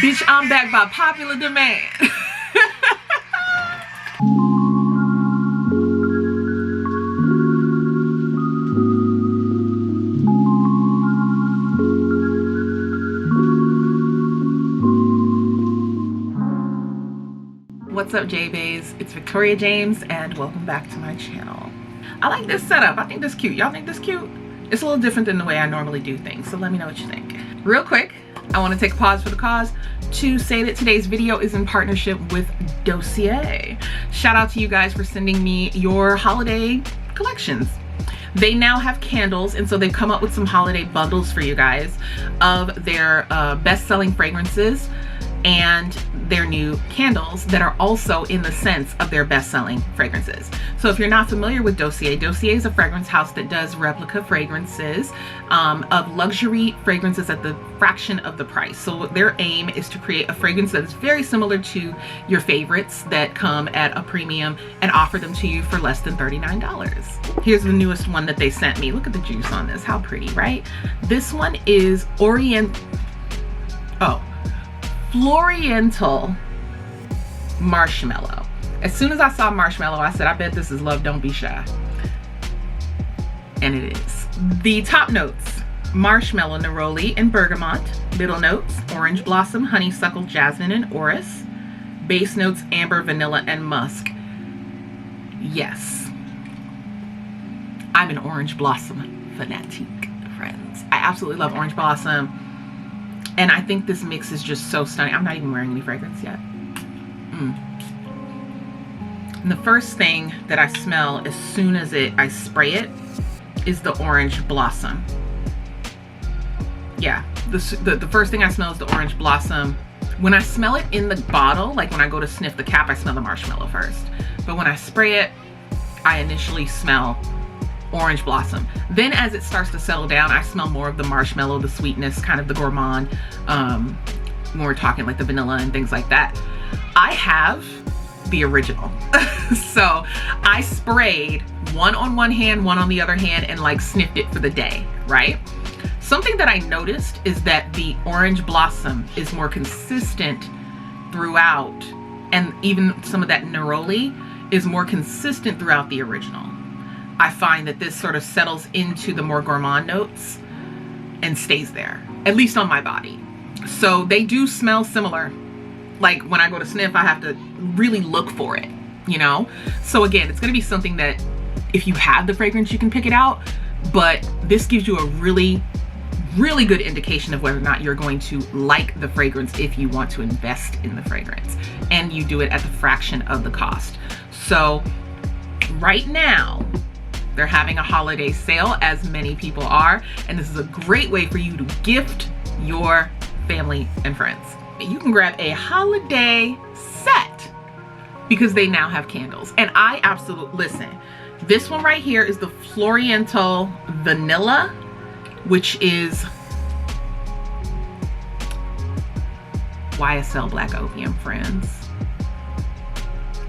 Bitch, I'm back by popular demand. What's up, J-Bays? It's Victoria James and welcome back to my channel. I like this setup. I think this cute. Y'all think this cute? It's a little different than the way I normally do things, so let me know what you think. Real quick, I want to take a pause for the cause to say that today's video is in partnership with Dossier. Shout out to you guys for sending me your holiday collections. They now have candles, and so they've come up with some holiday bundles for you guys of their best-selling fragrances and their new candles that are also in the scents of their best-selling fragrances. So if you're not familiar with Dossier, Dossier is a fragrance house that does replica fragrances of luxury fragrances at the fraction of the price. So their aim is to create a fragrance that is very similar to your favorites that come at a premium and offer them to you for less than $39. Here's the newest one that they sent me. Look at the juice on this, how pretty, right? This one is Floriental Marshmallow. As soon as I saw marshmallow, I said, I bet this is Love Don't Be Shy. And it is. The top notes: marshmallow, neroli, and bergamot. Middle notes: orange blossom, honeysuckle, jasmine, and orris. Base notes: amber, vanilla, and musk. Yes, I'm an orange blossom fanatic, friends. I absolutely love orange blossom. And I think this mix is just so stunning. I'm not even wearing any fragrance yet. And the first thing that I smell as soon as I spray it is the orange blossom. Yeah, the first thing I smell is the orange blossom. When I smell it in the bottle, like when I go to sniff the cap, I smell the marshmallow first. But when I spray it, I initially smell orange blossom. Then as it starts to settle down, I smell more of the marshmallow, the sweetness, kind of the gourmand, when we're talking like the vanilla and things like that. I have the original. So I sprayed one on one hand, one on the other hand, and like sniffed it for the day, right? Something that I noticed is that the orange blossom is more consistent throughout, and even some of that neroli is more consistent throughout the original. I find that this sort of settles into the more gourmand notes and stays there, at least on my body. So they do smell similar. Like when I go to sniff, I have to really look for it, you know? So again, it's gonna be something that if you have the fragrance, you can pick it out, but this gives you a really, really good indication of whether or not you're going to like the fragrance if you want to invest in the fragrance, and you do it at the fraction of the cost. So right now, they're having a holiday sale, as many people are, and this is a great way for you to gift your family and friends. You can grab a holiday set because they now have candles. And I absolutely, listen, this one right here is the Floriental Vanilla, which is YSL Black Opium, friends.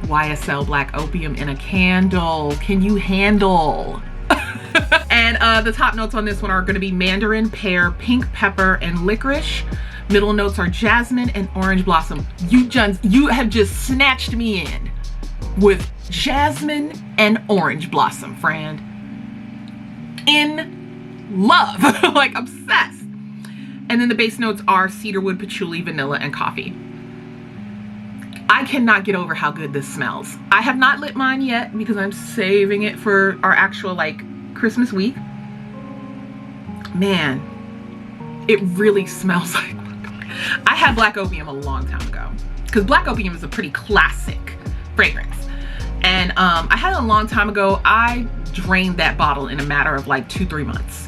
YSL Black Opium in a candle. Can you handle? And the top notes on this one are going to be mandarin, pear, pink pepper, and licorice. Middle notes are jasmine and orange blossom. You have just snatched me in with jasmine and orange blossom, friend. In love, like obsessed. And then the base notes are cedarwood, patchouli, vanilla, and coffee. I cannot get over how good this smells. I have not lit mine yet because I'm saving it for our actual like Christmas week. Man, it really smells like, I had Black Opium a long time ago because Black Opium is a pretty classic fragrance. And I had it a long time ago. I drained that bottle in a matter of like 2-3 months.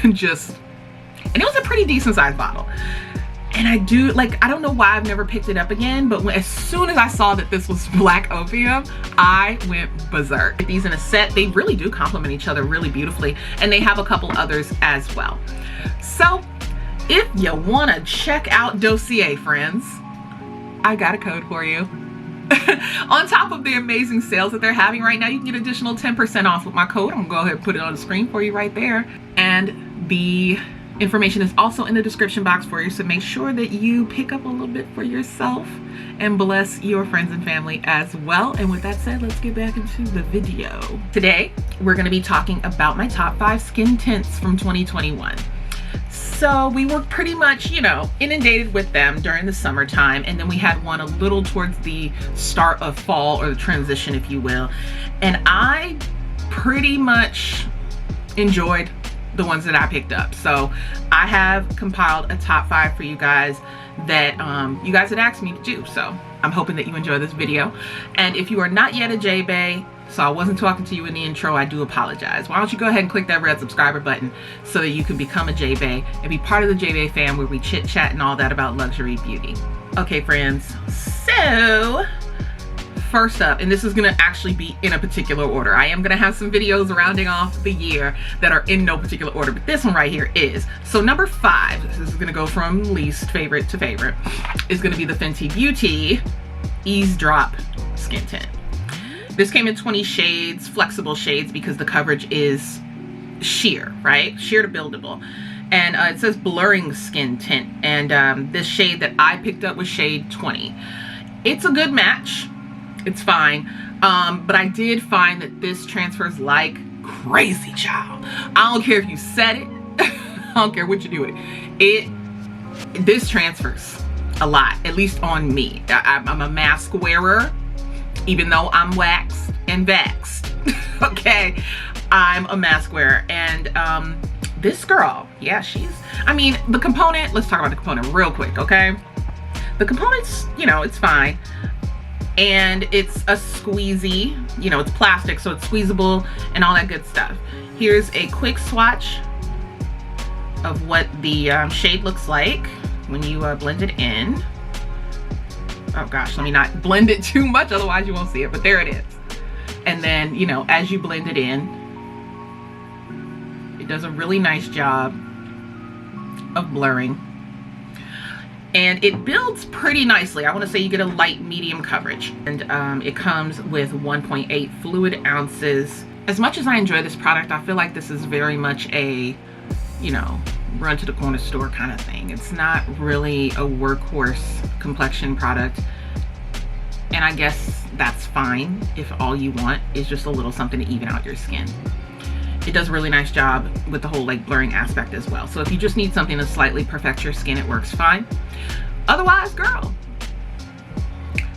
And it was a pretty decent sized bottle. And I don't know why I've never picked it up again, but as soon as I saw that this was Black Opium, I went berserk. These in a set, they really do complement each other really beautifully, and they have a couple others as well. So if you want to check out Dossier, friends, I got a code for you. On top of the amazing sales that they're having right now, you can get additional 10% off with my code. I'm gonna go ahead and put it on the screen for you right there. And the Information is also in the description box for you, so make sure that you pick up a little bit for yourself and bless your friends and family as well. And with that said, let's get back into the video. Today, we're gonna be talking about my top 5 skin tints from 2021. So we were pretty much, you know, inundated with them during the summertime, and then we had one a little towards the start of fall, or the transition, if you will. And I pretty much enjoyed the ones that I picked up. So I have compiled a top 5 for you guys that you guys had asked me to do. So I'm hoping that you enjoy this video. And if you are not yet a J-Bay, so I wasn't talking to you in the intro, I do apologize. Why don't you go ahead and click that red subscriber button so that you can become a J-Bay and be part of the J-Bay fam, where we chit chat and all that about luxury beauty. Okay friends, so first up, and this is gonna actually be in a particular order. I am gonna have some videos rounding off the year that are in no particular order, but this one right here is. So number 5, this is gonna go from least favorite to favorite, is gonna be the Fenty Beauty Eavesdrop Skin Tint. This came in 20 shades, flexible shades, because the coverage is sheer, right? Sheer to buildable. And it says blurring skin tint. And this shade that I picked up was shade 20. It's a good match. It's fine. But I did find that this transfers like crazy, child. I don't care if you set it. I don't care what you do with it. This transfers a lot, at least on me. I'm a mask wearer, even though I'm waxed and vaxxed. Okay, I'm a mask wearer. And this girl, yeah, I mean, the component, let's talk about the component real quick, okay? The component's, you know, it's fine. And it's a squeezy, you know, it's plastic, so it's squeezable and all that good stuff. Here's a quick swatch of what the shade looks like when you blend it in. Oh gosh, let me not blend it too much, otherwise you won't see it, but there it is. And then, you know, as you blend it in, it does a really nice job of blurring. And it builds pretty nicely. I want to say you get a light medium coverage. And it comes with 1.8 fluid ounces. As much as I enjoy this product, I feel like this is very much a, you know, run to the corner store kind of thing. It's not really a workhorse complexion product. And I guess that's fine if all you want is just a little something to even out your skin. It does a really nice job with the whole like blurring aspect as well. So if you just need something to slightly perfect your skin, it works fine. Otherwise, girl,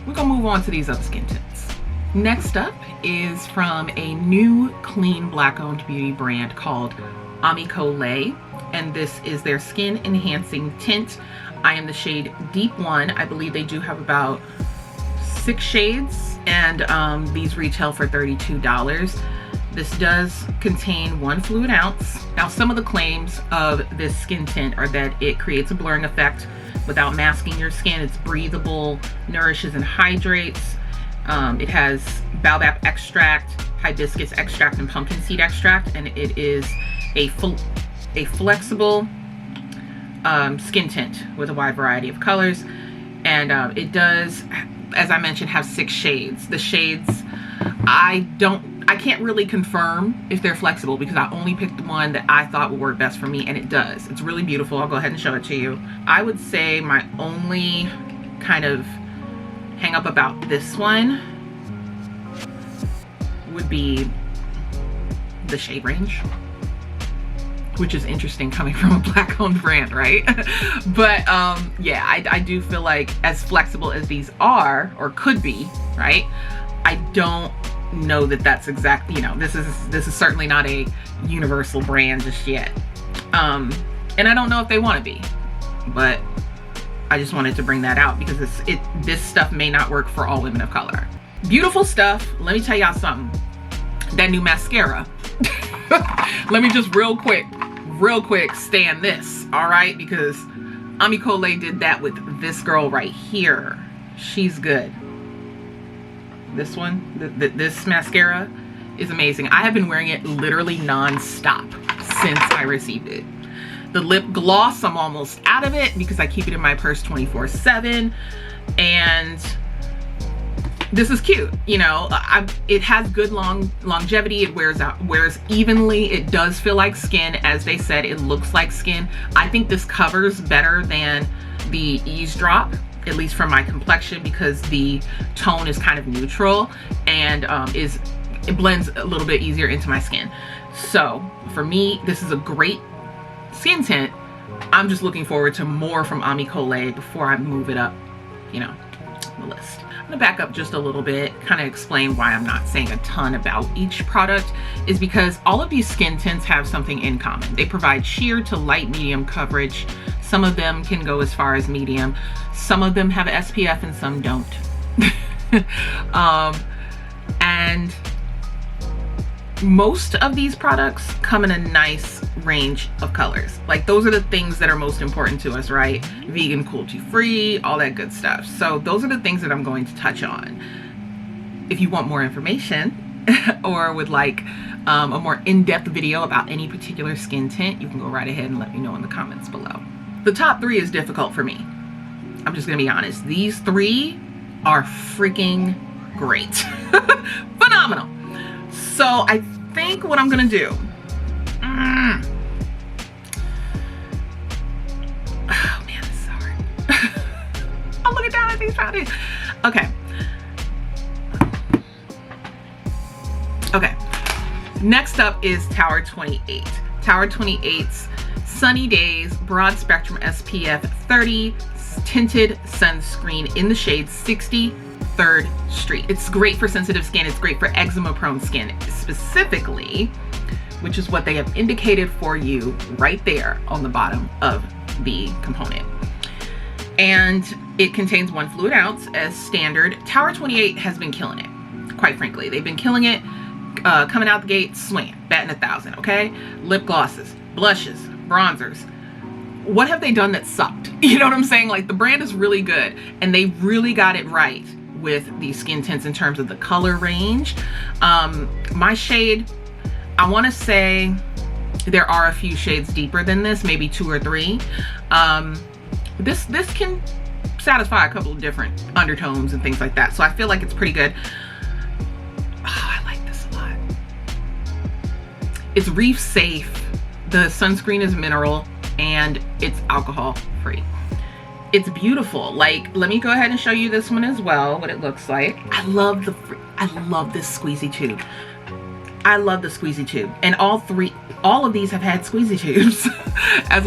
we're gonna move on to these other skin tints. Next up is from a new clean black owned beauty brand called Camouflage, and this is their skin enhancing tint. I am the shade Deep 1. I believe they do have about 6 shades, and these retail for $32. This does contain 1 fluid ounce. Now, some of the claims of this skin tint are that it creates a blurring effect without masking your skin. It's breathable, nourishes and hydrates. It has baobab extract, hibiscus extract, and pumpkin seed extract, and it is a flexible skin tint with a wide variety of colors. And it does, as I mentioned, have 6 shades. The shades, I can't really confirm if they're flexible, because I only picked the one that I thought would work best for me, and it does. It's really beautiful. I'll go ahead and show it to you. I would say my only kind of hang up about this one would be the shade range, which is interesting coming from a black owned brand, right? But yeah, I do feel like as flexible as these are, or could be, right? I don't know that that's exact, you know, this is certainly not a universal brand just yet. And I don't know if they want to be, but I just wanted to bring that out because this stuff may not work for all women of color. Beautiful stuff. Let me tell y'all something. That new mascara. Let me just real quick stand this, all right? Because Camouflage did that with this girl right here. She's good. This one, this mascara is amazing. I have been wearing it literally non-stop since I received it. The lip gloss, I'm almost out of it because I keep it in my purse 24/7. And this is cute, you know. It has good longevity. It wears evenly. It does feel like skin. As they said, it looks like skin. I think this covers better than the Eavesdrop, at least for my complexion, because the tone is kind of neutral and it blends a little bit easier into my skin. So for me, this is a great skin tint. I'm just looking forward to more from Ami Colé before I move it up, you know, the list. I'm gonna back up just a little bit, kind of explain why I'm not saying a ton about each product, is because all of these skin tints have something in common. They provide sheer to light medium coverage. Some of them can go as far as medium. Some of them have SPF and some don't. And most of these products come in a nice range of colors. Like, those are the things that are most important to us, right? Vegan, cruelty free, all that good stuff. So those are the things that I'm going to touch on. If you want more information or would like a more in-depth video about any particular skin tint, you can go right ahead and let me know in the comments below. The top 3 is difficult for me. I'm just gonna be honest. These 3 are freaking great. Phenomenal. So I think what I'm gonna do, oh man, this is hard. I'm looking down at these powders. Okay. Okay. Next up is Tower 28. Tower 28's Sunny Days Broad Spectrum SPF 30 Tinted Sunscreen in the shade 63rd Street. It's great for sensitive skin. It's great for eczema prone skin specifically, which is what they have indicated for you right there on the bottom of the component. And it contains 1 fluid ounce as standard. Tower 28 has been killing it, quite frankly. They've been killing it, coming out the gate, swinging, batting 1,000, okay? Lip glosses, blushes, bronzers. What have they done that sucked? You know what I'm saying? Like, the brand is really good and they really got it right with these skin tints in terms of the color range. My shade, I want to say there are a few shades deeper than this, maybe 2 or 3. This can satisfy a couple of different undertones and things like that, so I feel like it's pretty good. Oh, I like this a lot. It's reef safe. The sunscreen is mineral and it's alcohol free. It's beautiful. Like, let me go ahead and show you this one as well, what it looks like. I love this squeezy tube. I love the squeezy tube, and all of these have had squeezy tubes.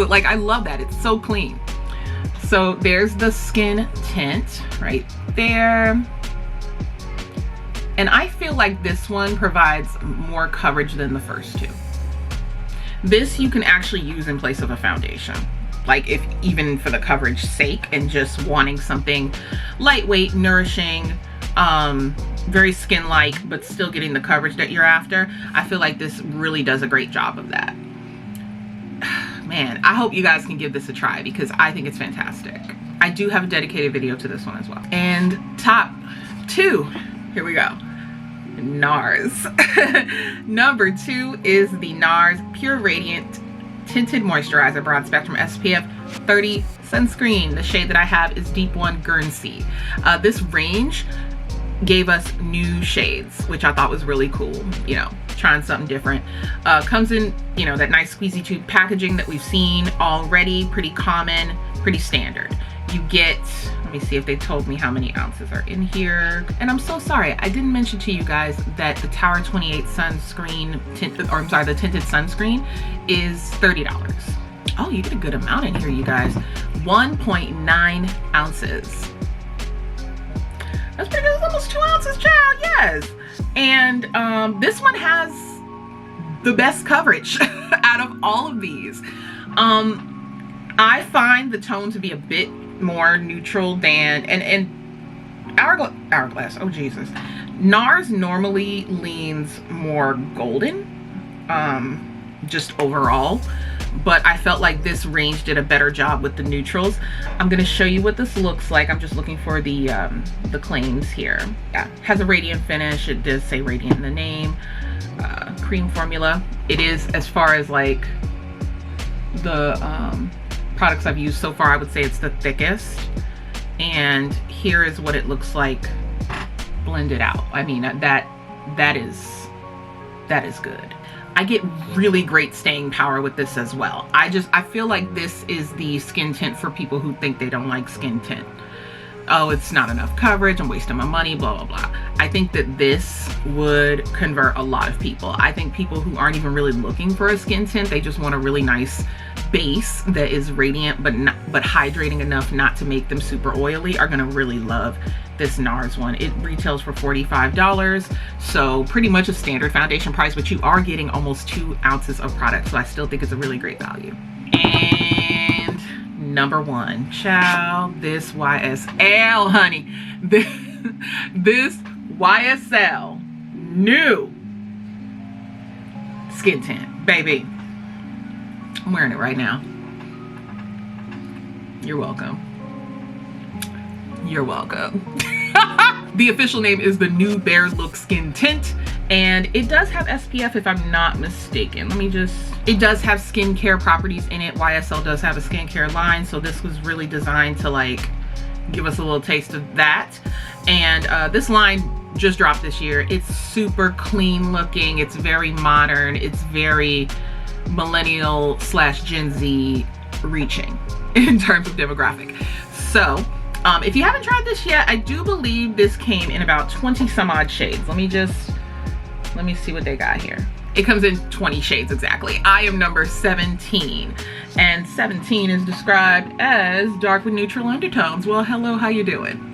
Like, I love that. It's so clean. So there's the skin tint right there. And I feel like this one provides more coverage than the first 2. This you can actually use in place of a foundation. Like, if even for the coverage sake and just wanting something lightweight, nourishing, very skin-like, but still getting the coverage that you're after, I feel like this really does a great job of that. Man, I hope you guys can give this a try because I think it's fantastic. I do have a dedicated video to this one as well. And top 2, here we go. NARS. Number 2 is the NARS Pure Radiant Tinted Moisturizer Broad Spectrum SPF 30 Sunscreen. The shade that I have is Deep 1 Guernsey. This range gave us new shades, which I thought was really cool, you know, trying something different. Comes in, you know, that nice squeezy tube packaging that we've seen already, pretty common, pretty standard. You get, let me see if they told me how many ounces are in here. And I'm so sorry, I didn't mention to you guys that the Tower 28 sunscreen, the tinted sunscreen is $30. Oh, you get a good amount in here, you guys. 1.9 ounces. That's pretty good. It's almost 2 ounces, child. Yes. And this one has the best coverage out of all of these. I find the tone to be a bit more neutral than and Hourglass. Oh Jesus. NARS normally leans more golden, just overall. But I felt like this range did a better job with the neutrals. I'm gonna show you what this looks like. I'm just looking for the claims here. Yeah, has a radiant finish. It does say radiant in the name. Cream formula. It is, as far as like the products I've used so far, I would say it's the thickest. And here is what it looks like blend it out. I mean, that is good. I get really great staying power with this as well. I feel like this is the skin tint for people who think they don't like skin tint. Oh, it's not enough coverage, I'm wasting my money, blah, blah, blah. I think that this would convert a lot of people. I think people who aren't even really looking for a skin tint, they just want a really nice base that is radiant but hydrating enough not to make them super oily, are gonna really love this NARS one. It retails for $45, so pretty much a standard foundation price, but you are getting almost 2 ounces of product, so I still think it's a really great value. And number 1, child, this YSL, honey. This YSL new skin tint, baby. I'm wearing it right now. You're welcome. You're welcome. The official name is the New Bare Look Skin Tint, and it does have SPF if I'm not mistaken. It does have skincare properties in it. YSL does have a skincare line, so this was really designed to like give us a little taste of that. And this line just dropped this year. It's super clean looking. It's very modern. It's very millennial / Gen Z reaching in terms of demographic. So if you haven't tried this yet, I do believe this came in about 20 some odd shades. Let me see what they got here. It comes in 20 shades exactly. I am number 17, and 17 is described as dark with neutral undertones. Well, hello, how you doing?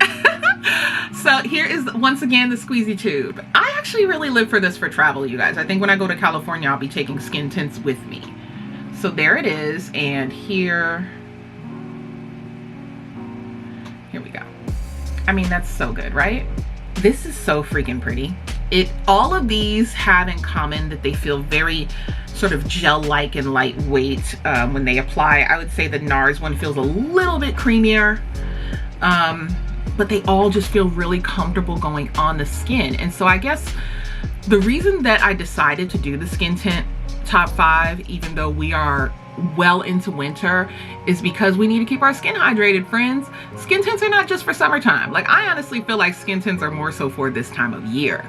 So here is once again the squeezy tube. I actually really live for this for travel, you guys. I think when I go to California, I'll be taking skin tints with me. So there it is, and here we go. I mean, that's so good, right? This is so freaking pretty. All of these have in common that they feel very sort of gel-like and lightweight when they apply. I would say the NARS one feels a little bit creamier, but they all just feel really comfortable going on the skin. And so I guess the reason that I decided to do the skin tint top 5, even though we are well into winter, is because we need to keep our skin hydrated, friends. Skin tints are not just for summertime. Like, I honestly feel like skin tints are more so for this time of year,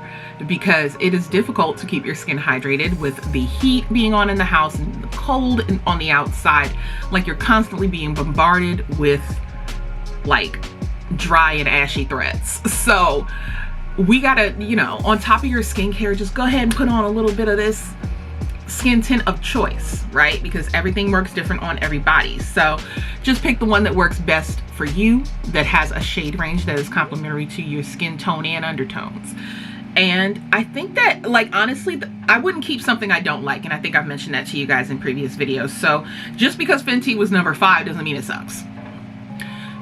because it is difficult to keep your skin hydrated with the heat being on in the house and the cold on the outside. Like, you're constantly being bombarded with like dry and ashy threads. So we gotta, you know, on top of your skincare, just go ahead and put on a little bit of this skin tint of choice, right? Because everything works different on everybody. So just pick the one that works best for you, that has a shade range that is complementary to your skin tone and undertones. And I think that, like, honestly, I wouldn't keep something I don't like, and I think I've mentioned that to you guys in previous videos. So just because Fenty was number 5 doesn't mean it sucks.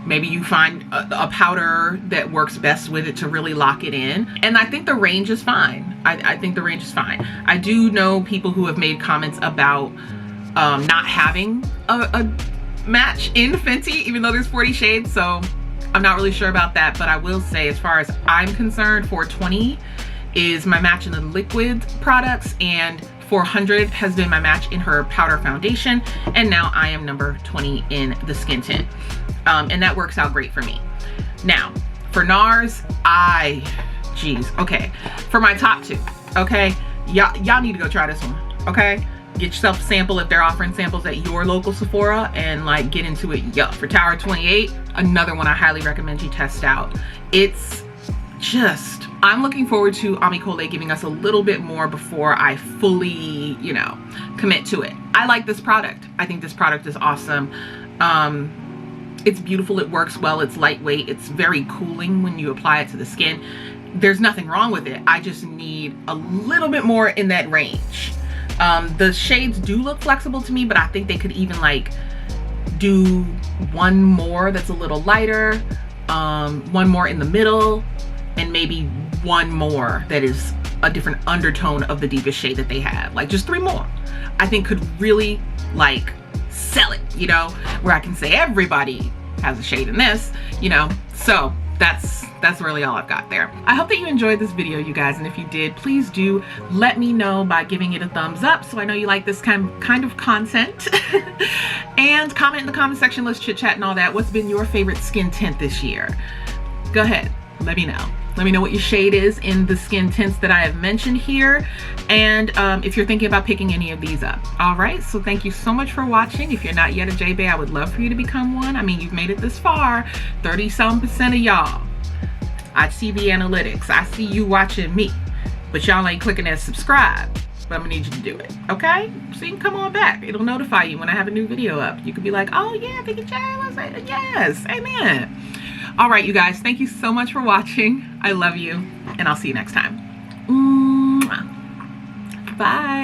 Maybe you find a powder that works best with it to really lock it in. And I think the range is fine. I think the range is fine. I do know people who have made comments about not having a match in Fenty, even though there's 40 shades. So I'm not really sure about that. But I will say, as far as I'm concerned, 420 is my match in the liquid products, and 400 has been my match in her powder foundation. And now I am number 20 in the skin tint. And that works out great for me. Now, for NARS, geez, okay. For my top 2, okay? Y'all need to go try this one, okay? Get yourself a sample if they're offering samples at your local Sephora, and like get into it. Yup, for Tower 28, another one I highly recommend you test out. It's just, I'm looking forward to Amicole giving us a little bit more before I fully, you know, commit to it. I like this product. I think this product is awesome. It's beautiful, it works well, it's lightweight, it's very cooling when you apply it to the skin. There's nothing wrong with it. I just need a little bit more in that range. The shades do look flexible to me, but I think they could even like do one more that's a little lighter, one more in the middle, and maybe one more that is a different undertone of the deepest shade that they have. Like just 3 more, I think could really like sell it, you know, where I can say everybody has a shade in this, you know. So that's really all I've got there. I hope that you enjoyed this video, you guys, and if you did, please do let me know by giving it a thumbs up so I know you like this kind of content. And comment in the comment section, let's chit chat and all that. What's been your favorite skin tint this year? Go ahead, let me know. Let me know what your shade is in the skin tints that I have mentioned here, and if you're thinking about picking any of these up. All right, so thank you so much for watching. If you're not yet a J-Bay, I would love for you to become one. I mean, you've made it this far. 30-some% of y'all. I see the analytics. I see you watching me, but y'all ain't clicking that subscribe. But I'm gonna need you to do it, okay? So you can come on back. It'll notify you when I have a new video up. You can be like, oh yeah, Vicky J, yes, amen. All right, you guys, thank you so much for watching. I love you, and I'll see you next time. Bye.